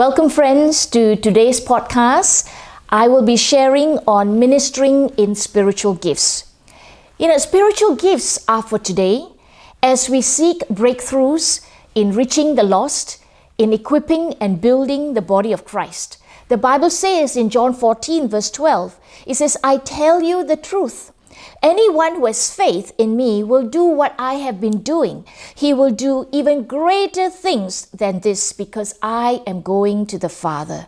Welcome, friends, to today's podcast. I will be sharing on ministering in spiritual gifts. Spiritual gifts are for today as we seek breakthroughs in reaching the lost, in equipping and building the body of Christ. The Bible says in John 14, verse 12, it says, "I tell you the truth. Anyone who has faith in me will do what I have been doing. He will do even greater things than this because I am going to the Father."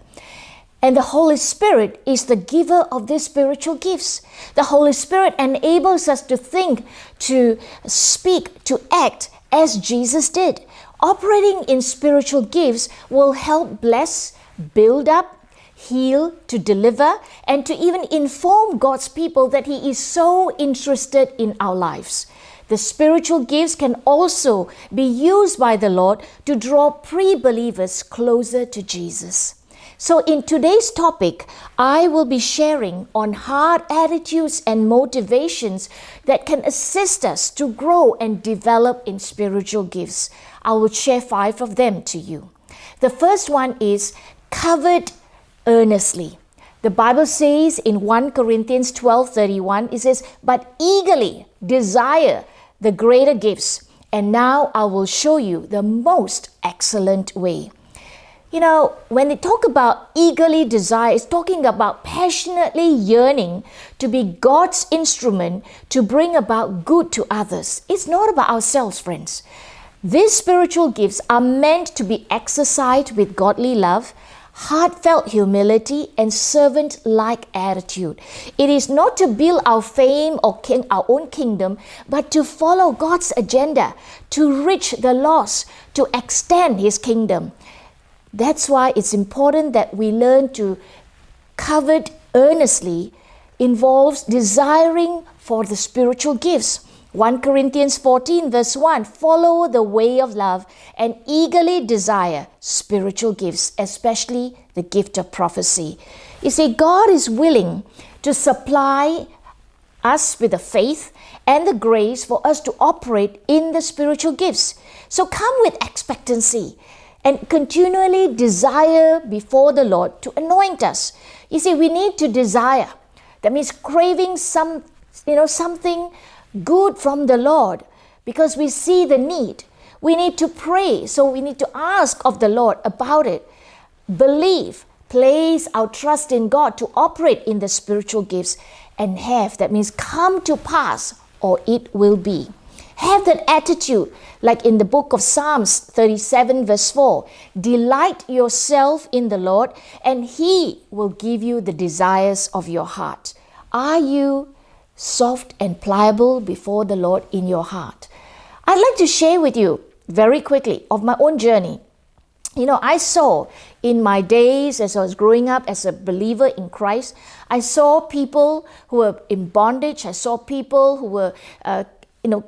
And the Holy Spirit is the giver of these spiritual gifts. The Holy Spirit enables us to think, to speak, to act as Jesus did. Operating in spiritual gifts will help bless, build up, heal, to deliver, and to even inform God's people that He is so interested in our lives. The spiritual gifts can also be used by the Lord to draw pre-believers closer to Jesus. So in today's topic, I will be sharing on hard attitudes and motivations that can assist us to grow and develop in spiritual gifts. I will share 5 of them to you. The first one is covered earnestly. The Bible says in 1 Corinthians 12:31, it says, "But eagerly desire the greater gifts, and now I will show you the most excellent way." When they talk about eagerly desire, it's talking about passionately yearning to be God's instrument to bring about good to others. It's not about ourselves, friends. These spiritual gifts are meant to be exercised with godly love, heartfelt humility, and servant-like attitude. It is not to build our fame or our own kingdom, but to follow God's agenda, to reach the lost, to extend His kingdom. That's why it's important that we learn to covet earnestly involves desiring for the spiritual gifts. 1 Corinthians 14 verse 1, "Follow the way of love and eagerly desire spiritual gifts, especially the gift of prophecy." You see, God is willing to supply us with the faith and the grace for us to operate in the spiritual gifts. So come with expectancy and continually desire before the Lord to anoint us. You see, we need to desire. That means craving something good from the Lord because we see the need. We need to pray, so we need to ask of the Lord about it. Believe, place our trust in God to operate in the spiritual gifts and that means come to pass or it will be. Have that attitude, like in the book of Psalms 37 verse 4, "Delight yourself in the Lord, and He will give you the desires of your heart." Are you soft and pliable before the Lord in your heart? I'd like to share with you very quickly of my own journey. I saw in my days as I was growing up as a believer in Christ, I saw people who were in bondage. I saw people who were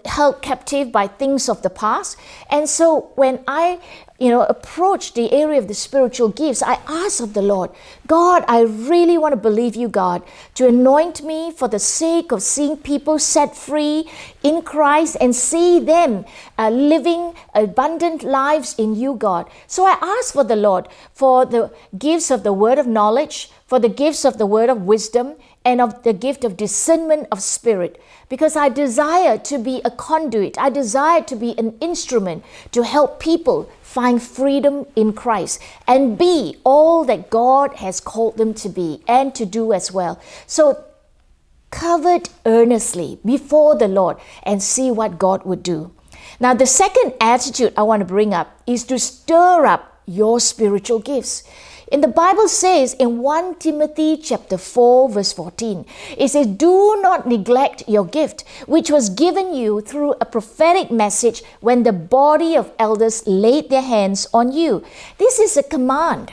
held captive by things of the past. And so when I approached the area of the spiritual gifts, I asked of the Lord, "God, I really want to believe you, God, to anoint me for the sake of seeing people set free in Christ and see them living abundant lives in you, God." So I asked for the Lord for the gifts of the word of knowledge, for the gifts of the word of wisdom, and of the gift of discernment of spirit, because I desire to be a conduit. I desire to be an instrument to help people find freedom in Christ and be all that God has called them to be and to do as well. So covet earnestly before the Lord and see what God would do. Now, the second attitude I want to bring up is to stir up your spiritual gifts. In the Bible says in 1 Timothy chapter 4 verse 14, it says, "Do not neglect your gift, which was given you through a prophetic message when the body of elders laid their hands on you." This is a command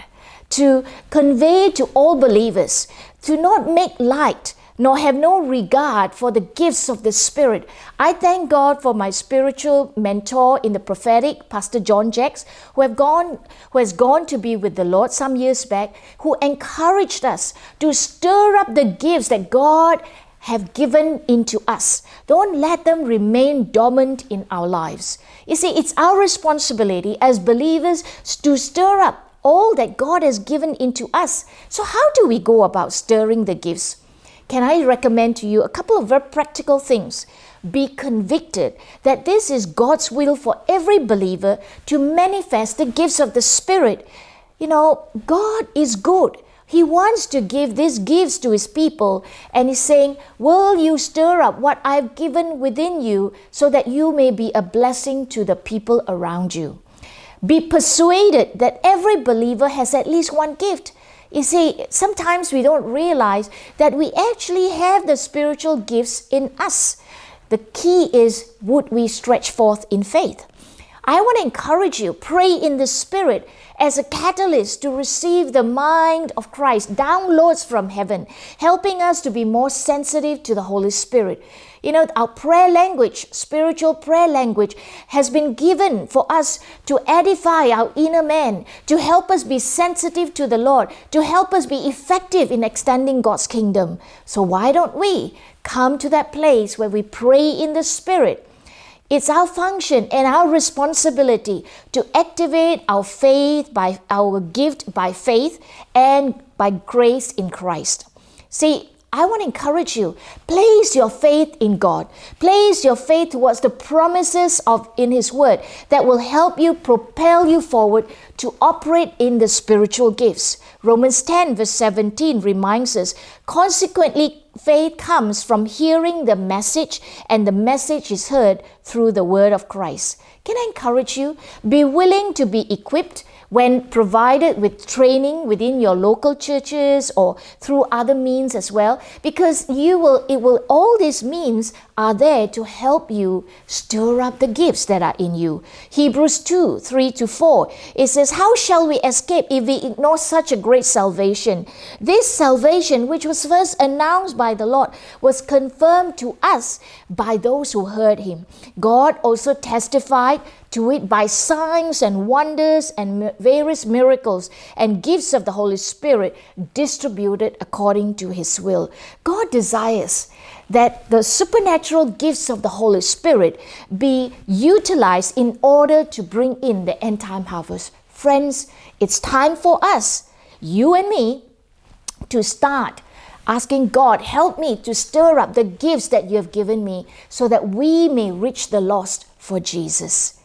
to convey to all believers to not make light nor have no regard for the gifts of the Spirit. I thank God for my spiritual mentor in the prophetic, Pastor John Jacks, who has gone to be with the Lord some years back, who encouraged us to stir up the gifts that God have given into us. Don't let them remain dormant in our lives. You see, it's our responsibility as believers to stir up all that God has given into us. So how do we go about stirring the gifts? Can I recommend to you a couple of very practical things? Be convicted that this is God's will for every believer to manifest the gifts of the Spirit. You know, God is good. He wants to give these gifts to His people, and He's saying, will you stir up what I've given within you so that you may be a blessing to the people around you? Be persuaded that every believer has at least one gift. You see, sometimes we don't realize that we actually have the spiritual gifts in us. The key is, would we stretch forth in faith? I want to encourage you, pray in the Spirit as a catalyst to receive the mind of Christ, downloads from heaven, helping us to be more sensitive to the Holy Spirit. You know, our prayer language, spiritual prayer language, has been given for us to edify our inner man, to help us be sensitive to the Lord, to help us be effective in extending God's kingdom. So why don't we come to that place where we pray in the Spirit? It's our function and our responsibility to activate our faith by our gift by faith and by grace in Christ. See, I want to encourage you, place your faith in God. Place your faith towards the promises in His Word that will help you, propel you forward to operate in the spiritual gifts. Romans 10 verse 17 reminds us, consequently, faith comes from hearing the message, and the message is heard through the word of Christ. Can I encourage you? Be willing to be equipped when provided with training within your local churches or through other means as well, because all these means are there to help you stir up the gifts that are in you. Hebrews 2, 3-4, it says, how shall we escape if we ignore such a great salvation? This salvation, which was first announced by the Lord, was confirmed to us by those who heard Him. God also testified to it by signs and wonders and various miracles and gifts of the Holy Spirit distributed according to His will. God desires that the supernatural gifts of the Holy Spirit be utilized in order to bring in the end time harvest. Friends, it's time for us, you and me, to start asking God, help me to stir up the gifts that you have given me so that we may reach the lost for Jesus.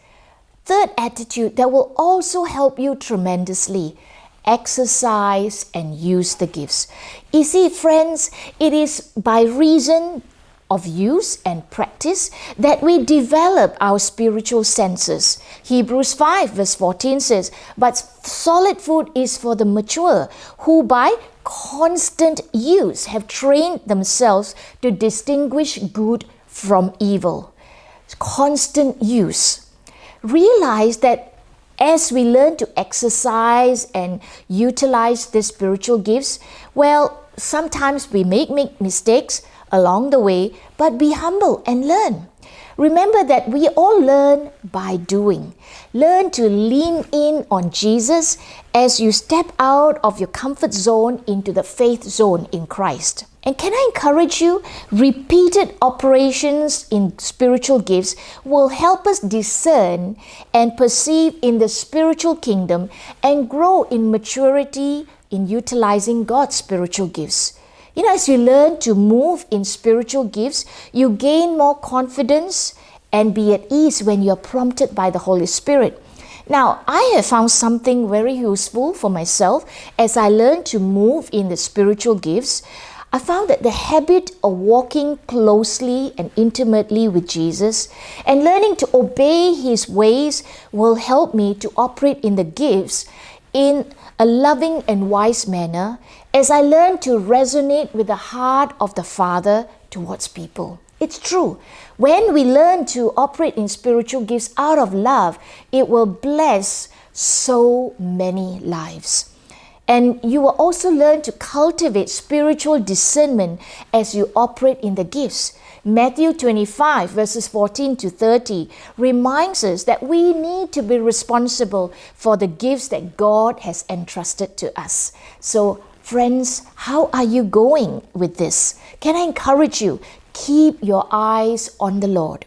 Third attitude that will also help you tremendously: exercise and use the gifts. You see, friends, it is by reason of use and practice that we develop our spiritual senses. Hebrews 5 verse 14 says, but solid food is for the mature, who by constant use have trained themselves to distinguish good from evil. Constant use. Realize that as we learn to exercise and utilize the spiritual gifts, well, sometimes we make mistakes along the way, but be humble and learn. Remember that we all learn by doing. Learn to lean in on Jesus as you step out of your comfort zone into the faith zone in Christ. And can I encourage you, repeated operations in spiritual gifts will help us discern and perceive in the spiritual kingdom and grow in maturity in utilizing God's spiritual gifts. You know, as you learn to move in spiritual gifts, you gain more confidence and be at ease when you're prompted by the Holy Spirit. Now, I have found something very useful for myself as I learn to move in the spiritual gifts. I found that the habit of walking closely and intimately with Jesus and learning to obey His ways will help me to operate in the gifts in a loving and wise manner as I learn to resonate with the heart of the Father towards people. It's true. When we learn to operate in spiritual gifts out of love, it will bless so many lives. And you will also learn to cultivate spiritual discernment as you operate in the gifts. Matthew 25 verses 14-30 reminds us that we need to be responsible for the gifts that God has entrusted to us. So, friends, how are you going with this? Can I encourage you? Keep your eyes on the Lord.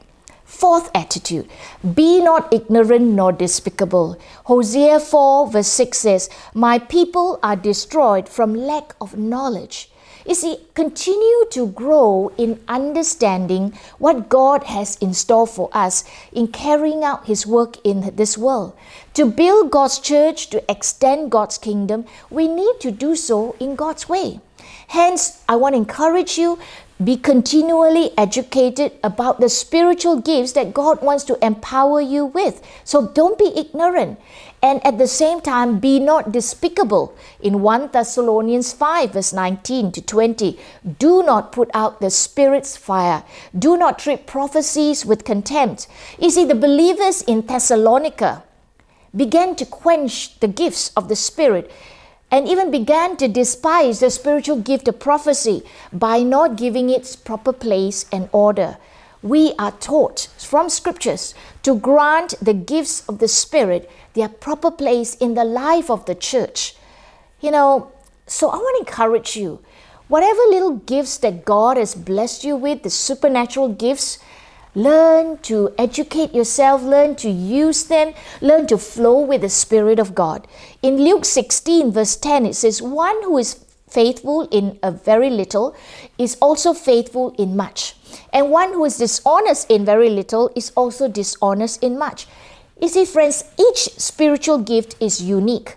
Fourth attitude, be not ignorant nor despicable. Hosea 4 verse 6 says, my people are destroyed from lack of knowledge. You see, continue to grow in understanding what God has in store for us in carrying out His work in this world. To build God's church, to extend God's kingdom, we need to do so in God's way. Hence, I want to encourage you, be continually educated about the spiritual gifts that God wants to empower you with. So don't be ignorant. And at the same time, be not despicable. In 1 Thessalonians 5 verse 19 to 20, do not put out the Spirit's fire. Do not treat prophecies with contempt. You see, the believers in Thessalonica began to quench the gifts of the Spirit and even began to despise the spiritual gift of prophecy by not giving its proper place and order. We are taught from scriptures to grant the gifts of the Spirit their proper place in the life of the church. So I want to encourage you, whatever little gifts that God has blessed you with, the supernatural gifts, learn to educate yourself, learn to use them, learn to flow with the Spirit of God. In Luke 16 verse 10, it says, one who is faithful in a very little is also faithful in much. And one who is dishonest in very little is also dishonest in much. You see, friends, each spiritual gift is unique.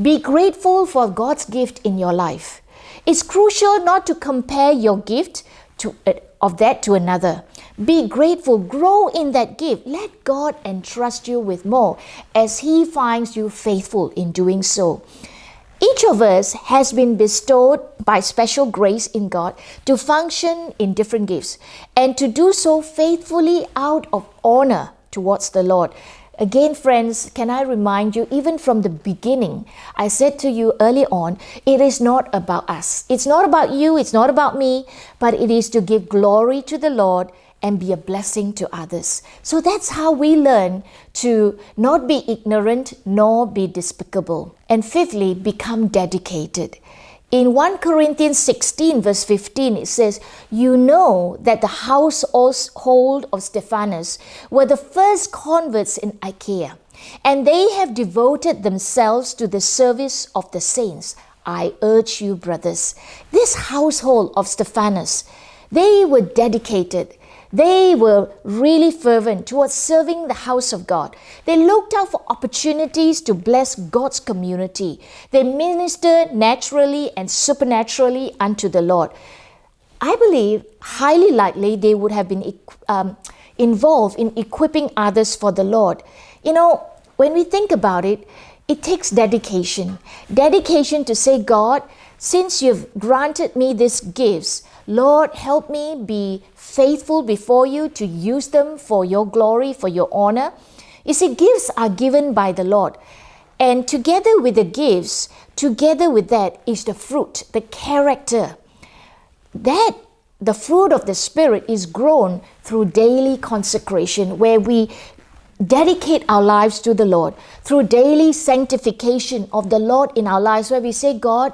Be grateful for God's gift in your life. It's crucial not to compare your gift of that to another. Be grateful, grow in that gift. Let God entrust you with more as He finds you faithful in doing so. Each of us has been bestowed by special grace in God to function in different gifts and to do so faithfully out of honor towards the Lord. Again, friends, can I remind you, even from the beginning, I said to you early on, it is not about us. It's not about you, it's not about me, but it is to give glory to the Lord and be a blessing to others. So that's how we learn to not be ignorant nor be despicable. And fifthly, become dedicated. In 1 Corinthians 16 verse 15, it says, you know that the household of Stephanas were the first converts in Achaia, and they have devoted themselves to the service of the saints. I urge you, brothers. This household of Stephanas, they were dedicated. They were really fervent towards serving the house of God. They looked out for opportunities to bless God's community. They ministered naturally and supernaturally unto the Lord. I believe highly likely they would have been involved in equipping others for the Lord. When we think about it, it takes dedication. Dedication to say, God, since you've granted me these gifts, Lord, help me be faithful before you to use them for your glory, for your honor. You see, gifts are given by the Lord. And together with the gifts, together with that is the fruit, the character. That the fruit of the Spirit is grown through daily consecration, where we dedicate our lives to the Lord, through daily sanctification of the Lord in our lives, where we say, God,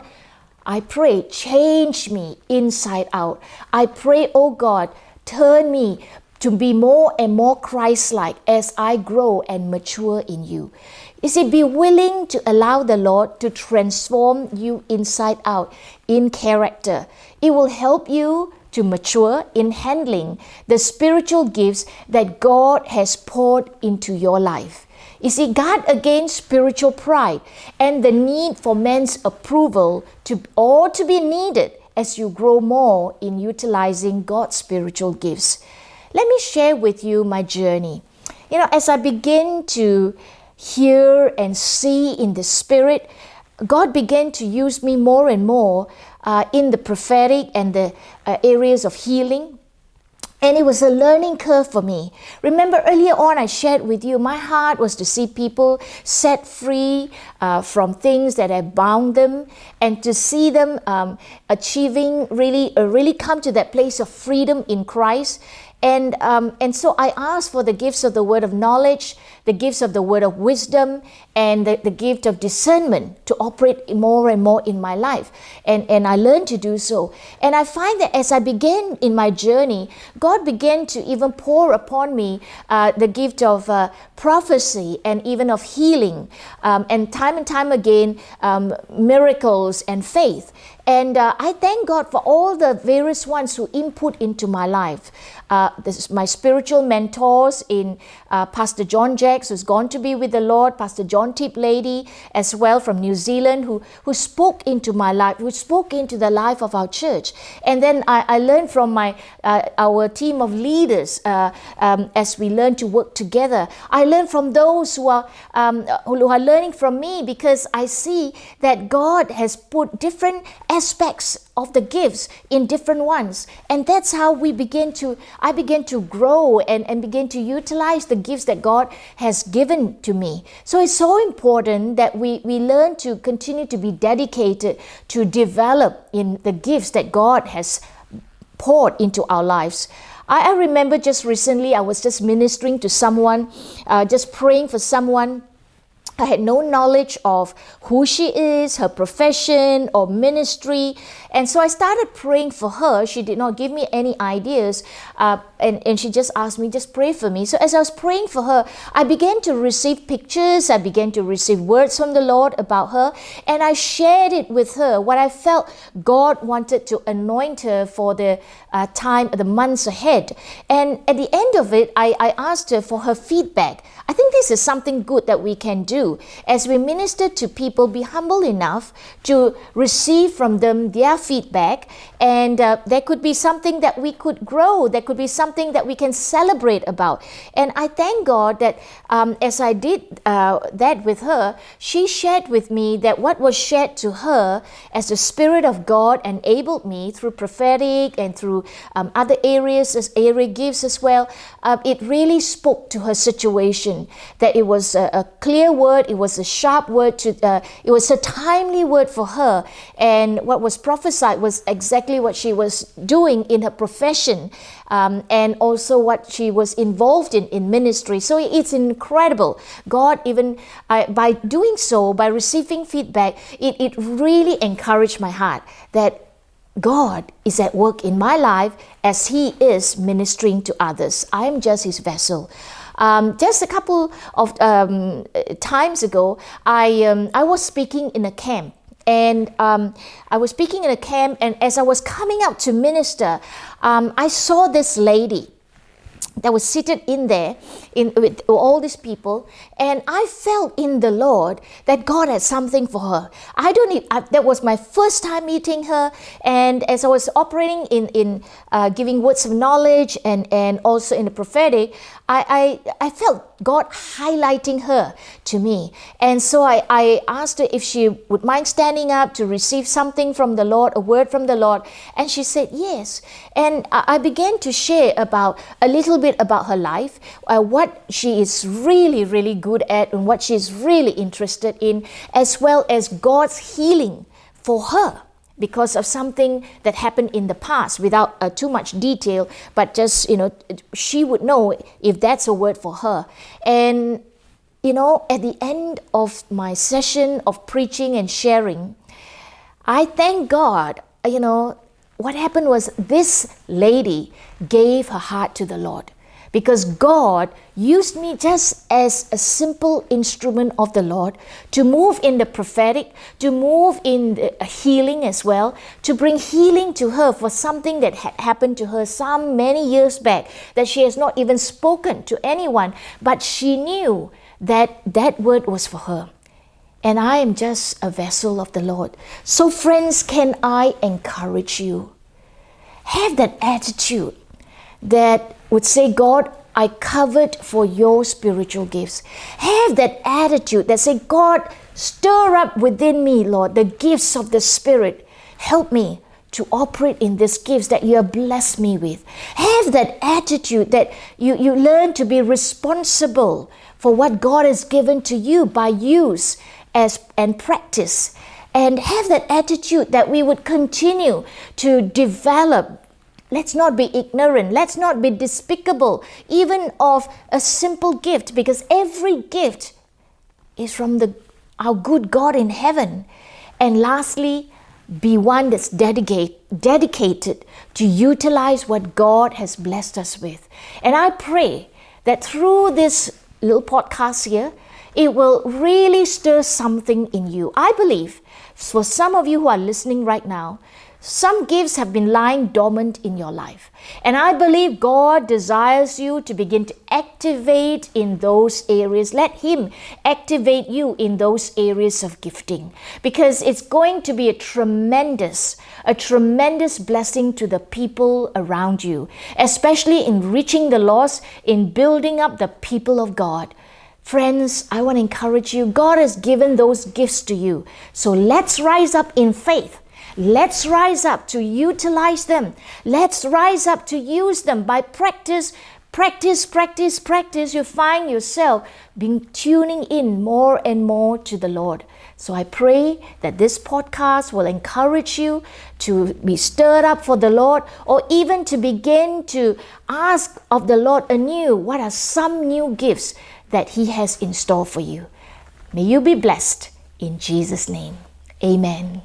I pray, change me inside out. I pray, oh God, turn me to be more and more Christ-like as I grow and mature in you. You see, be willing to allow the Lord to transform you inside out in character. It will help you to mature in handling the spiritual gifts that God has poured into your life. You see, guard against spiritual pride and the need for man's approval to be needed as you grow more in utilizing God's spiritual gifts. Let me share with you my journey. As I begin to hear and see in the Spirit, God began to use me more and more in the prophetic and the areas of healing. And it was a learning curve for me. Remember earlier on I shared with you, my heart was to see people set free from things that have bound them, and to see them achieving, really come to that place of freedom in Christ. And so I asked for the gifts of the word of knowledge, the gifts of the word of wisdom and the gift of discernment to operate more and more in my life. And I learned to do so. And I find that as I began in my journey, God began to even pour upon me the gift of prophecy and even of healing, and time again, miracles and faith. And I thank God for all the various ones who input into my life. This is my spiritual mentors in Pastor John Jacks, who's gone to be with the Lord, Pastor John Tip Lady as well from New Zealand, who spoke into my life, who spoke into the life of our church. And then I learned from our team of leaders as we learn to work together. I learned from those who are learning from me, because I see that God has put different aspects of the gifts in different ones, and that's how I began to grow and begin to utilize the gifts that God has given to me. So it's so important that we learn to continue to be dedicated to develop in the gifts that God has poured into our lives. I remember just recently I was just ministering to someone, just praying for someone. I had no knowledge of who she is, her profession or ministry. And so I started praying for her. She did not give me any ideas. And she just asked me, just pray for me. So as I was praying for her, I began to receive pictures. I began to receive words from the Lord about her. And I shared it with her, what I felt God wanted to anoint her for the the months ahead. And at the end of it, I asked her for her feedback. I think this is something good that we can do. As we minister to people, be humble enough to receive from them their feedback, and there could be something that we could grow. There could be something that we can celebrate about. And I thank God that as I did that with her, she shared with me that what was shared to her as the Spirit of God enabled me through prophetic and through other areas, as area gifts as well, it really spoke to her situation. That it was a clear word, it was a sharp word, it was a timely word for her. And what was prophesied was exactly what she was doing in her profession, and also what she was involved in ministry. So it's incredible. God, even by doing so, by receiving feedback, it really encouraged my heart that God is at work in my life as He is ministering to others. I am just His vessel. Just a couple of times ago, I was speaking in a camp. And I was speaking in a camp, and as I was coming out to minister, I saw this lady that was seated in there with all these people, and I felt in the Lord that God had something for her. That was my first time meeting her, and as I was operating in giving words of knowledge and also in the prophetic, I felt God highlighting her to me. And so I asked her if she would mind standing up to receive something from the Lord, a word from the Lord, and she said yes. And I began to share about a little bit about her life, what she is really, really good at and what she's really interested in, as well as God's healing for her because of something that happened in the past, without too much detail, but just, she would know if that's a word for her. And, at the end of my session of preaching and sharing, I thank God, what happened was this lady gave her heart to the Lord. Because God used me just as a simple instrument of the Lord to move in the prophetic, to move in the healing as well, to bring healing to her for something that had happened to her many years back, that she has not even spoken to anyone, but she knew that that word was for her. And I am just a vessel of the Lord. So friends, can I encourage you? Have that attitude that would say, God, I covered for your spiritual gifts. Have that attitude that say, God, stir up within me, Lord, the gifts of the Spirit. Help me to operate in these gifts that you have blessed me with. Have that attitude that you learn to be responsible for what God has given to you by use and practice. And have that attitude that we would continue to develop Let's not be ignorant. Let's not be despicable, even of a simple gift, because every gift is from our good God in heaven. And lastly, be one that's dedicated to utilize what God has blessed us with. And I pray that through this little podcast here, it will really stir something in you. I believe for some of you who are listening right now, some gifts have been lying dormant in your life. And I believe God desires you to begin to activate in those areas. Let Him activate you in those areas of gifting, because it's going to be a tremendous blessing to the people around you, especially in reaching the lost, in building up the people of God. Friends, I want to encourage you. God has given those gifts to you. So let's rise up in faith. Let's rise up to utilize them. Let's rise up to use them by practice. You find yourself tuning in more and more to the Lord. So I pray that this podcast will encourage you to be stirred up for the Lord, or even to begin to ask of the Lord anew, what are some new gifts that He has in store for you. May you be blessed in Jesus' name. Amen.